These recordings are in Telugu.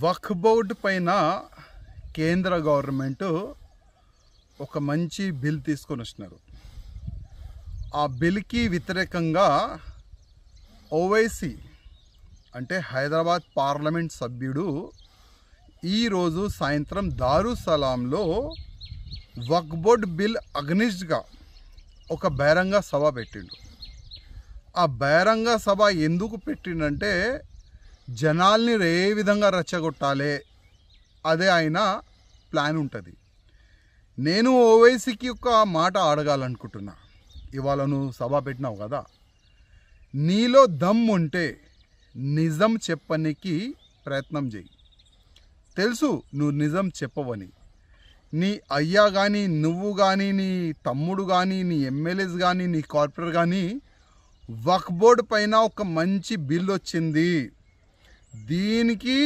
వక్ఫ్ బోర్డు పైన కేంద్ర గవర్నమెంట్ ఒక మంచి బిల్ తీసుకొని వస్తున్నారు. ఆ బిల్కి వ్యతిరేకంగా ఓవైసీ అంటే హైదరాబాద్ పార్లమెంట్ సభ్యుడు ఈరోజు సాయంత్రం దారుసలాంలో వక్ఫ్ బోర్డు బిల్ అగ్నిస్ట్గా ఒక బహిరంగ సభ పెట్టిండు. ఆ బహిరంగ సభ ఎందుకు పెట్టిండంటే జనాల్ని ఏ విధంగా రెచ్చగొట్టాలి అదే ఆయన ప్లాన్ ఉంటుంది. నేను ఓవైసీకి ఒక మాట అడగాలనుకుంటున్నా. ఇవాళ నువ్వు సభ పెట్టినావు కదా, నీలో దమ్ ఉంటే నిజం చెప్పనికి ప్రయత్నం చేయి. తెలుసు నువ్వు నిజం చెప్పవని. నీ అయ్యా కానీ, నువ్వు కానీ, నీ తమ్ముడు కానీ, నీ ఎమ్మెల్యేస్ కానీ, నీ కార్పొరేటర్ కానీ వక్ఫ్ బోర్డు పైన ఒక మంచి బిల్ వచ్చింది, దీనికి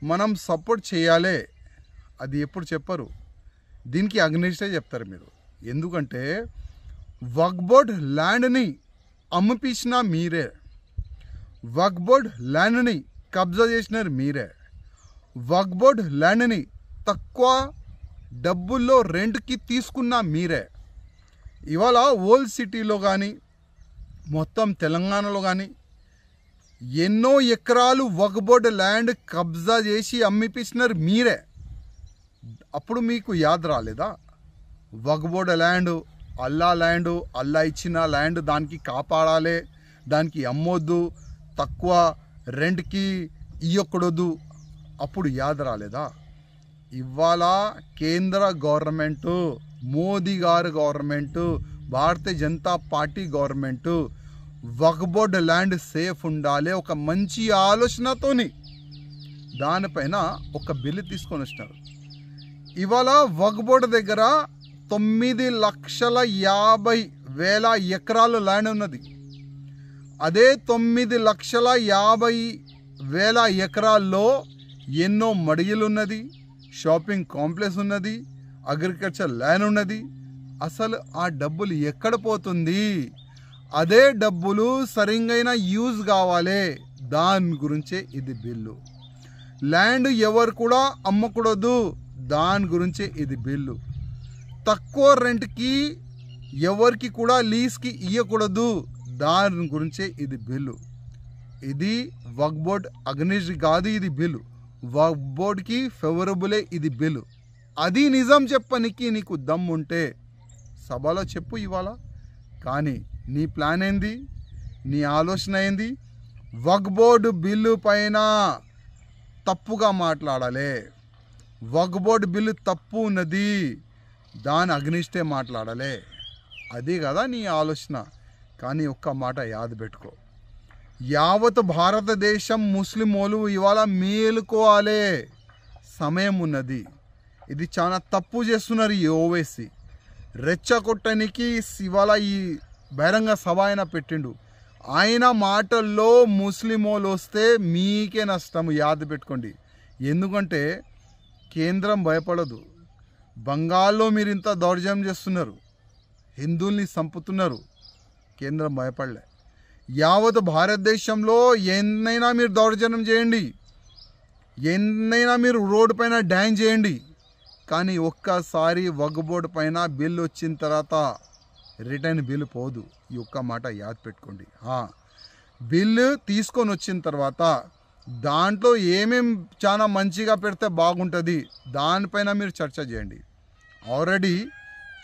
మనం సపోర్ట్ చేయాలి, అది ఎప్పుడు చెప్పరు. దీనికి అగ్నిస్టే చెప్తారు మీరు. ఎందుకంటే వక్ఫ్ బోర్డు ల్యాండ్ని అమ్మిపించిన మీరే, వక్ఫ్ బోర్డు ల్యాండ్ని కబ్జా చేసినారు మీరే, వక్ఫ్ బోర్డు ల్యాండ్ని తక్కువ డబ్బుల్లో రెంట్కి తీసుకున్న మీరే. ఇవాళ ఓల్డ్ సిటీలో కానీ మొత్తం తెలంగాణలో కానీ ఎన్నో ఎకరాలు వక్ఫ్ బోర్డు ల్యాండ్ కబ్జా చేసి అమ్మిపించినారు మీరే. అప్పుడు మీకు యాద్ రాలేదా? వక్ఫ్ బోర్డు ల్యాండ్ అల్లా ఇచ్చిన ల్యాండ్, దానికి కాపాడాలి, దానికి అమ్మొద్దు, తక్కువ రెంట్కి ఇవ్వకూడదు. అప్పుడు యాద్ రాలేదా? ఇవాళ కేంద్ర గవర్నమెంటు, మోదీ గారు government, Bharatiya Janata party government వక్ఫ్ బోర్డు ల్యాండ్ సేఫ్ ఉండాలి ఒక మంచి ఆలోచనతోని దానిపైన ఒక బిల్లు తీసుకొని వచ్చినారు. ఇవాళ వక్ఫ్ బోర్డు దగ్గర 9,50,000 ఎకరాలు ల్యాండ్ ఉన్నది. అదే 9,50,000 ఎకరాల్లో ఎన్నో మడిగలు ఉన్నది, షాపింగ్ కాంప్లెక్స్ ఉన్నది, అగ్రికల్చర్ ల్యాండ్ ఉన్నది. అసలు ఆ డబ్బులు ఎక్కడ పోతుంది? అదే డబ్బులు సరిగైన యూజ్ కావాలి, దాని గురించే ఇది బిల్లు. ల్యాండ్ ఎవరు కూడా అమ్మకూడదు, దాని గురించే ఇది బిల్లు. తక్కువ రెంట్కి ఎవరికి కూడా లీజ్కి ఇవ్వకూడదు, దాని గురించే ఇది బిల్లు. ఇది వక్ఫ్ బోర్డ్ అగ్నిస్ట్ కాదు, ఇది బిల్లు వక్ఫ్ బోర్డ్కి ఫేవరబులే ఇది బిల్లు. అది నిజం చెప్పనికి నీకు దమ్ ఉంటే సభలో చెప్పు ఇవాళ. కానీ నీ ప్లాన్ ఏంది? నీ ఆలోచన ఏంది? వక్ఫ్ బోర్డు బిల్లు పైన తప్పుగా మాట్లాడాలి, వక్ఫ్ బోర్డు బిల్లు తప్పు ఉన్నది, దాని అగ్నిస్టే మాట్లాడాలి, అది కదా నీ ఆలోచన. కానీ ఒక్క మాట యాద పెట్టుకో, యావత్ భారతదేశం ముస్లిమోలు ఇవాళ మేలుకోవాలి, సమయం ఉన్నది. ఇది చాలా తప్పు చేస్తున్నారు ఈ ఓవైసీ. రెచ్చగొట్టడానికి ఇవాళ ఈ బహిరంగ సభ ఆయన పెట్టిండు. ఆయన మాటల్లో ముస్లిమోలు వస్తే మీకే నష్టం, యాద పెట్టుకోండి. ఎందుకంటే కేంద్రం భయపడదు. బంగాల్లో మీరు ఇంత దౌర్జన్యం చేస్తున్నారు, హిందువుల్ని చంపుతున్నారు, కేంద్రం భయపడలే. యావత్ భారతదేశంలో ఎన్నైనా మీరు దౌర్జన్యం చేయండి, ఎన్నైనా మీరు రోడ్డు పైన డ్యాన్స్ చేయండి, కానీ ఒక్కసారి వక్ఫ్ బోర్డు పైన బిల్ వచ్చిన తర్వాత రిటర్న్ బిల్ పోదు. ఈ ఒక్క మాట యాద్ పెట్టుకోండి. బిల్లు తీసుకొని వచ్చిన తర్వాత దాంట్లో ఏమేం చాలా మంచిగా పెడితే బాగుంటుంది దానిపైన మీరు చర్చ చేయండి. ఆల్రెడీ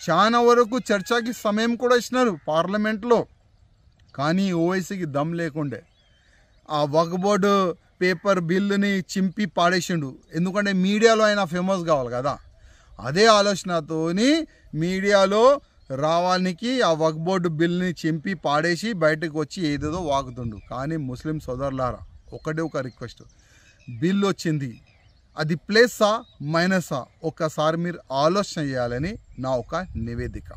చాలా వరకు చర్చకి సమయం కూడా ఇచ్చినారు పార్లమెంట్లో, కానీ ఓవైసీకి దమ్ లేకుండే ఆ వక్ఫ్ బోర్డు పేపర్ బిల్లుని చింపి పాడేసిండు. ఎందుకంటే మీడియాలో ఆయన ఫేమస్ కావాలి కదా. అదే ఆలోచనతోని మీడియాలో రావానికి ఆ వక్ఫ్ బోర్డు బిల్ని చింపి పాడేసి బయటకు వచ్చి ఏదేదో వాగుతుండు. కానీ ముస్లిం సోదరులారా, ఒకటే ఒక రిక్వెస్ట్, బిల్ వచ్చింది, అది ప్లస్సా మైనసా ఒక్కసారి మీరు ఆలోచన చేయాలని నా ఒక నివేదిక.